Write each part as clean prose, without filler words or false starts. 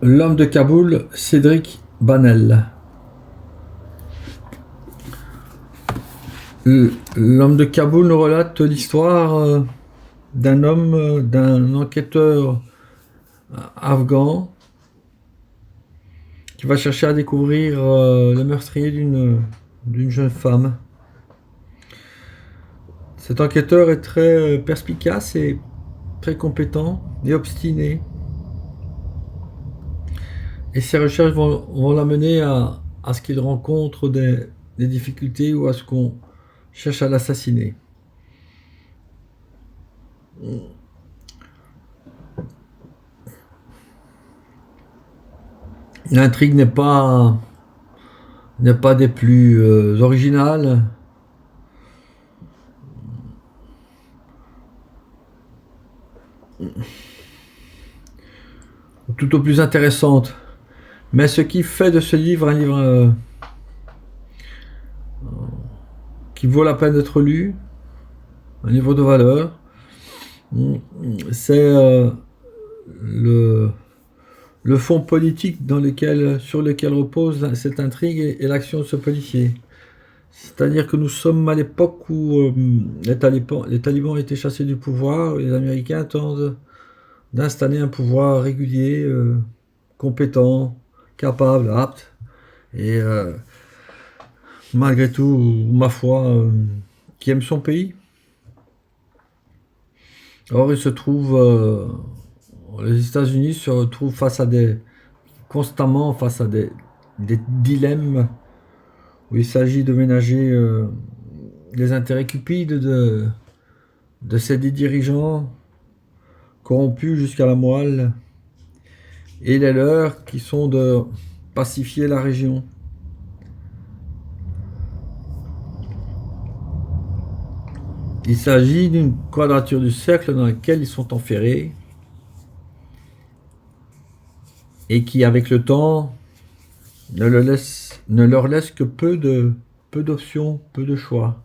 L'homme de Kaboul, Cédric Banel. L'homme de Kaboul nous relate l'histoire d'un homme, d'un enquêteur afghan qui va chercher à découvrir le meurtrier d'une jeune femme. Cet enquêteur est très perspicace et très compétent et obstiné. Et ses recherches vont l'amener à ce qu'il rencontre des difficultés ou à ce qu'on cherche à l'assassiner. L'intrigue n'est pas des plus originales. Tout au plus intéressante. Mais ce qui fait de ce livre un livre qui vaut la peine d'être lu, un livre de valeur, c'est le, le fond politique sur lequel repose cette intrigue et l'action de ce policier. C'est-à-dire que nous sommes à l'époque où les talibans ont été chassés du pouvoir, et les Américains tentent d'installer un pouvoir régulier, compétent, capable, apte, et malgré tout, ma foi, qui aime son pays. Or, les États-Unis se retrouvent constamment face à des dilemmes où il s'agit de ménager les intérêts cupides de ces dirigeants corrompus jusqu'à la moelle et les leurs qui sont de pacifier la région. Il s'agit d'une quadrature du cercle dans laquelle ils sont enferrés et qui, avec le temps, ne leur laisse que peu d'options, peu de choix.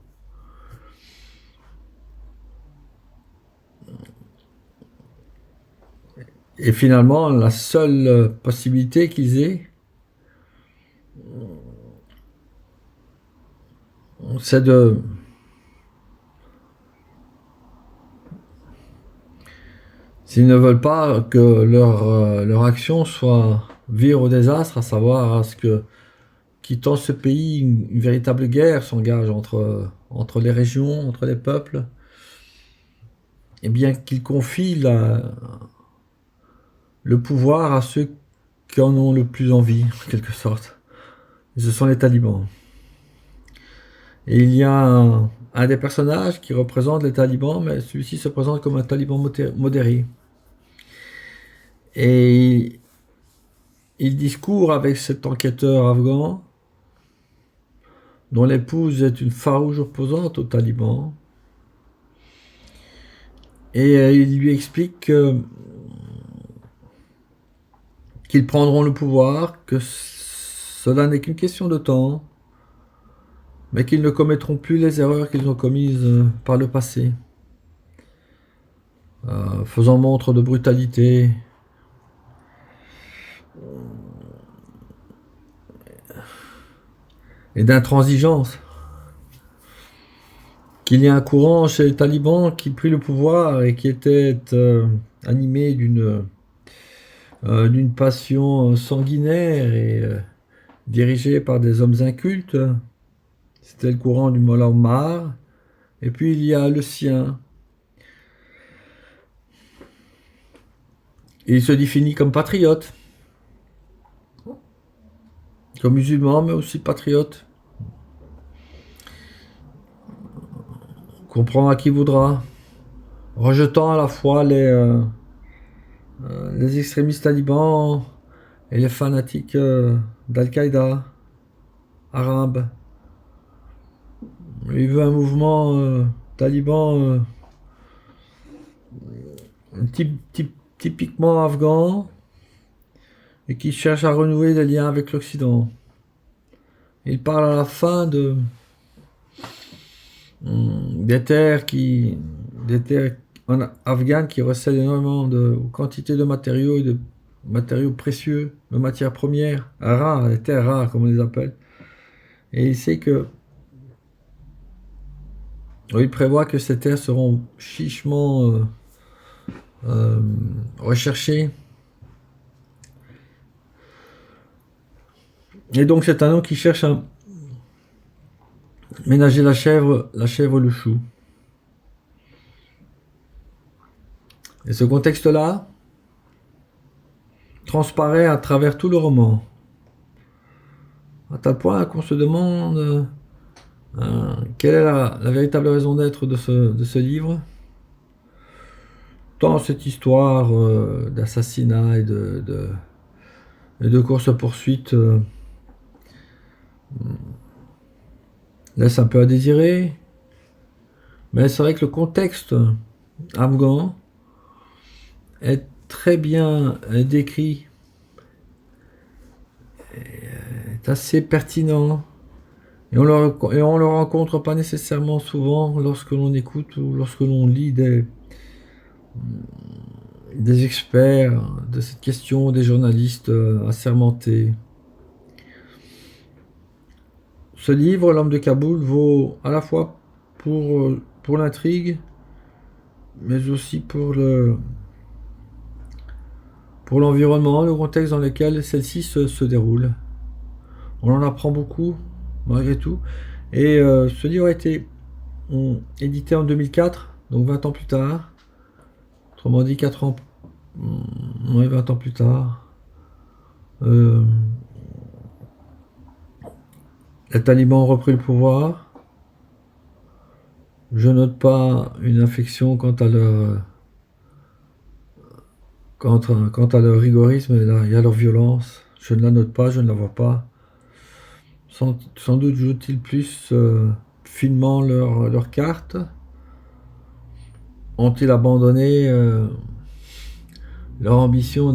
Et finalement, la seule possibilité qu'ils aient, c'est s'ils ne veulent pas que leur action vire au désastre, à savoir à ce que, quittant ce pays, une véritable guerre s'engage entre les régions, entre les peuples, et bien qu'ils confient le pouvoir à ceux qui en ont le plus envie, en quelque sorte. Et ce sont les talibans. Et il y a un des personnages qui représente les talibans, mais celui-ci se présente comme un taliban modéré. Et il discourt avec cet enquêteur afghan, dont l'épouse est une farouche opposante aux talibans. Et il lui explique qu'ils prendront le pouvoir, que cela n'est qu'une question de temps, mais qu'ils ne commettront plus les erreurs qu'ils ont commises par le passé, faisant montre de brutalité, et d'intransigeance. Qu'il y a un courant chez les talibans qui prit le pouvoir et qui était animé d'une passion sanguinaire et dirigé par des hommes incultes. C'était le courant du Mollah Omar. Et puis il y a le sien. Il se définit comme patriote, comme musulman, mais aussi patriote. Comprend à qui voudra, rejetant à la fois les extrémistes talibans et les fanatiques d'Al-Qaïda, arabes. Il veut un mouvement taliban typiquement afghan et qui cherche à renouer des liens avec l'Occident. Il parle à la fin des terres afghanes qui recèlent énormément de quantité de matériaux matériaux précieux, de matières premières, rares, les terres rares comme on les appelle. Et il sait que, il prévoit que ces terres seront chichement recherchées. Et donc c'est un homme qui cherche à ménager la chèvre le chou. Et ce contexte-là transparaît à travers tout le roman. À tel point qu'on se demande quelle est la véritable raison d'être de ce livre. Tant cette histoire d'assassinat et de course-poursuite laisse un peu à désirer. Mais c'est vrai que le contexte afghan est très bien décrit, est assez pertinent. Et on le rencontre pas nécessairement souvent lorsque l'on écoute ou lorsque l'on lit des experts de cette question, des journalistes assermentés. Ce livre, L'homme de Kaboul, vaut à la fois pour l'intrigue, mais aussi pour l'environnement, le contexte dans lequel celle-ci se déroule. On en apprend beaucoup, malgré tout. Et ce livre a été édité en 2004, donc 20 ans plus tard. Autrement dit, 4 ans, 20 ans plus tard. Les talibans ont repris le pouvoir. Je note pas une infection quant à leur rigorisme et à leur violence. Je ne la note pas, je ne la vois pas. Sans doute jouent-ils plus finement leur carte. Ont-ils abandonné leur ambition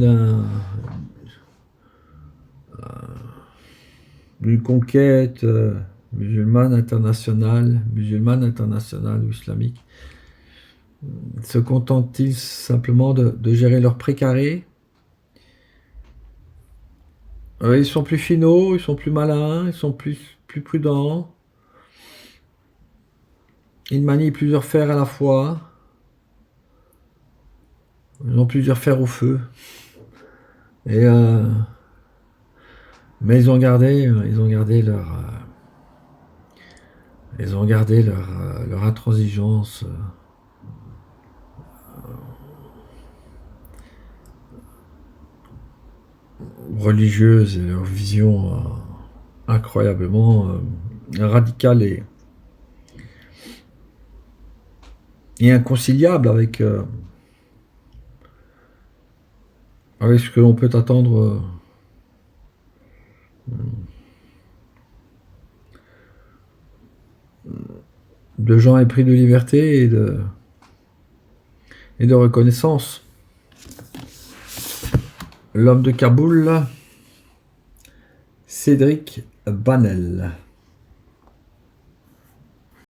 d'une conquête musulmane internationale ou islamique? Se contentent-ils simplement de gérer leur précaré? Ils sont plus finaux, ils sont plus malins, ils sont plus prudents. Ils manient plusieurs fers à la fois. Ils ont plusieurs fers au feu. Et mais ils ont gardé leur intransigeance religieuse et leur vision incroyablement radicale et inconciliable avec ce que l'on peut attendre de gens épris de liberté et de reconnaissance. L'homme de Kaboul, Cédric Banel.